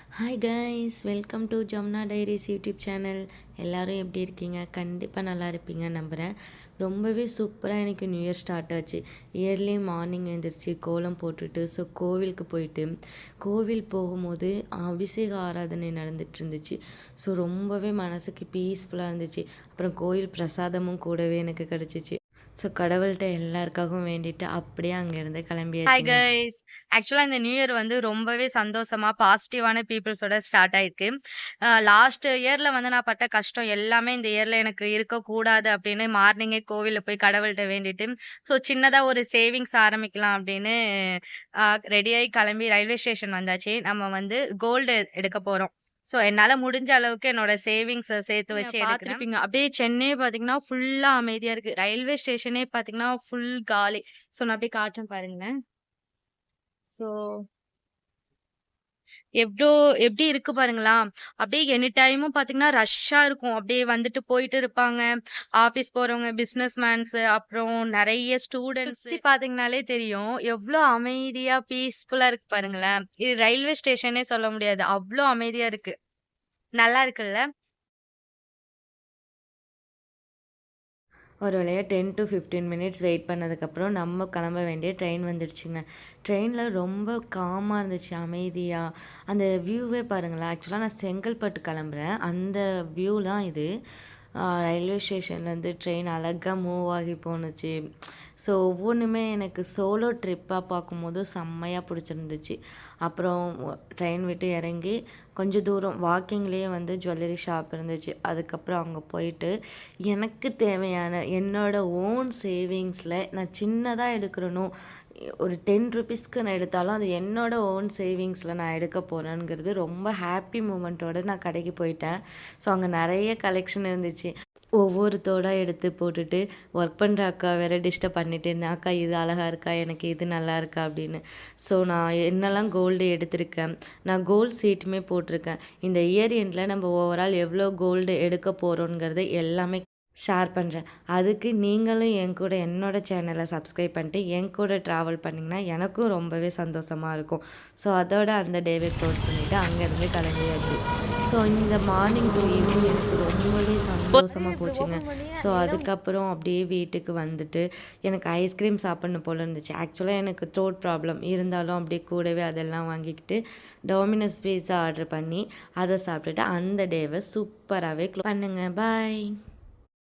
Hi guys, welcome to Jamuna diaries YouTube channel. எல்லோரும் எப்படி இருக்கீங்க? கண்டிப்பாக நல்லா இருப்பீங்க நம்புகிறேன். ரொம்பவே சூப்பராக எனக்கு நியூ இயர் ஸ்டார்ட் ஆச்சு. இயர்லி மார்னிங் எழுந்திரிச்சு கோலம் போட்டுட்டு கோவிலுக்கு போயிட்டு கோவில் போகும்போது அபிஷேக ஆராதனை நடந்துட்டு இருந்துச்சு. ரொம்பவே மனசுக்கு பீஸ்ஃபுல்லாக இருந்துச்சு. அப்புறம் கோயில் பிரசாதமும் கூடவே எனக்கு கிடச்சிச்சு. கடவுள்கிட்ட எல்லாருக்காகவும் வேண்டிட்டு அப்படியே அங்கேருந்து ஹாய் கிளம்பியாச்சுங்க. கைஸ். ஆக்சுவலா இந்த நியூ இயர் வந்து ரொம்பவே சந்தோஷமா, பாசிட்டிவான பீப்பிள்ஸோட ஸ்டார்ட் ஆயிருக்கு. லாஸ்ட் இயர்ல வந்து நான் பட்ட கஷ்டம் எல்லாமே இந்த இயர்ல எனக்கு இருக்கக்கூடாது அப்படின்னு மார்னிங்கே கோவில்ல போய் கடவுள்ட்ட வேண்டிட்டு, சின்னதா ஒரு சேவிங்ஸ் ஆரம்பிக்கலாம் அப்படின்னு ரெடியாகி கிளம்பி ரயில்வே ஸ்டேஷன் வந்தாச்சு. நம்ம வந்து கோல்டு எடுக்க போறோம். என்னால முடிஞ்ச அளவுக்கு என்னோட சேவிங்ஸ சேர்த்து வச்சு எடுக்கிறேன். பார்த்துருப்பீங்க. அப்படியே சென்னை பார்த்தீங்கன்னா, ஃபுல்லா அமைதியா இருக்கு. ரயில்வே ஸ்டேஷனே பார்த்தீங்கன்னா, ஃபுல் காலி. நான் அப்படியே காட்டுறேன் பாருங்களேன். ஸோ எவ்ளோ எப்படி இருக்கு பாருங்களா? அப்படியே எனி டைமும் பார்த்தீங்கன்னா, ரஷ்ஷா இருக்கும். அப்படியே வந்துட்டு போயிட்டு இருப்பாங்க. ஆஃபீஸ் போறவங்க, பிசினஸ் மேன்ஸ், அப்புறம் நெறைய ஸ்டூடண்ட்ஸ். சுத்தி பார்த்தீங்கனாலே தெரியும். எவ்ளோ அமைதியா, பீஸ்ஃபுல்லா இருக்கு பாருங்களேன். இது ரயில்வே ஸ்டேஷனே சொல்ல முடியாது. அவ்ளோ அமைதியா இருக்கு. நல்லா இருக்குல்ல? ஒரு வழியாக 10 to 15 மினிட்ஸ் வெயிட் பண்ணதுக்கப்புறம் நம்ம கிளம்ப வேண்டிய ட்ரெயின் வந்துடுச்சுங்க. ட்ரெயினில் ரொம்ப காமாக இருந்துச்சு, அமைதியாக. அந்த வியூவே பாருங்களேன். ஆக்சுவலாக நான் செங்கல்பட்டு கிளம்புறேன். அந்த வியூ தான் இது. ரயில்வே ஸ்டேஷன்லேருந்து ட்ரெயின் அழகாக மூவ் ஆகி போணுச்சு. ஒவ்வொன்றுமே எனக்கு சோலோ ட்ரிப்பாக பார்க்கும்போது செம்மையாக பிடிச்சிருந்துச்சு. அப்புறம் ட்ரெயின் விட்டு இறங்கி கொஞ்சம் தூரம் வாக்கிங்லேயே வந்து ஜுவல்லரி ஷாப் இருந்துச்சு. அதுக்கப்புறம் அங்கே போயிட்டு எனக்கு தேவையான என்னோடய ஓன் சேவிங்ஸில் நான் சின்னதாக எடுக்கிறனோ, ஒரு 10 ருபீஸ்க்கு நான் எடுத்தாலும் அது என்னோடய ஓன் சேவிங்ஸில் நான் எடுக்க போகிறேங்கிறது ரொம்ப ஹாப்பி மூமெண்ட்டோடு நான் கடைக்கு போயிட்டேன். அங்கே நிறைய கலெக்ஷன் இருந்துச்சு. ஒவ்வொரு தோடா எடுத்து போட்டுட்டு ஒர்க் பண்ணுற அக்கா வேறு டிஸ்டர்ப் பண்ணிட்டு இருந்தேன். அக்கா இது அழகாக இருக்கா, எனக்கு இது நல்லா இருக்கா அப்படின்னு. நான் என்னெல்லாம் கோல்டு எடுத்திருக்கேன், நான் கோல்டு சீட்டுமே போட்டிருக்கேன். இந்த இயர் எண்டில் நம்ம ஓவரால் எவ்வளோ கோல்டு எடுக்க போகிறோங்கிறது எல்லாமே ஷேர் பண்ணுறேன். அதுக்கு நீங்களும் என் கூட என்னோடய சேனலை சப்ஸ்கிரைப் பண்ணிட்டு என் கூட ட்ராவல் பண்ணிங்கன்னா எனக்கும் ரொம்பவே சந்தோஷமாக இருக்கும். அதோட அந்த டேவை க்ளோஸ் பண்ணிவிட்டு அங்கேருந்து கிளம்பியாச்சு. இந்த மார்னிங் டு ஈவினிங் எனக்கு ரொம்பவே சந்தோஷமாக போச்சுங்க. அதுக்கப்புறம் அப்படியே வீட்டுக்கு வந்துட்டு எனக்கு ஐஸ்கிரீம் சாப்பிட்ணும் போல் இருந்துச்சு. ஆக்சுவலாக எனக்கு த்ரோட் ப்ராப்ளம் இருந்தாலும் அப்படியே கூடவே அதெல்லாம் வாங்கிக்கிட்டு டோமினோஸ் பீஸா ஆர்டர் பண்ணி அதை சாப்பிட்டுட்டு அந்த டேவை சூப்பராகவே பண்ணுங்க. பாய்.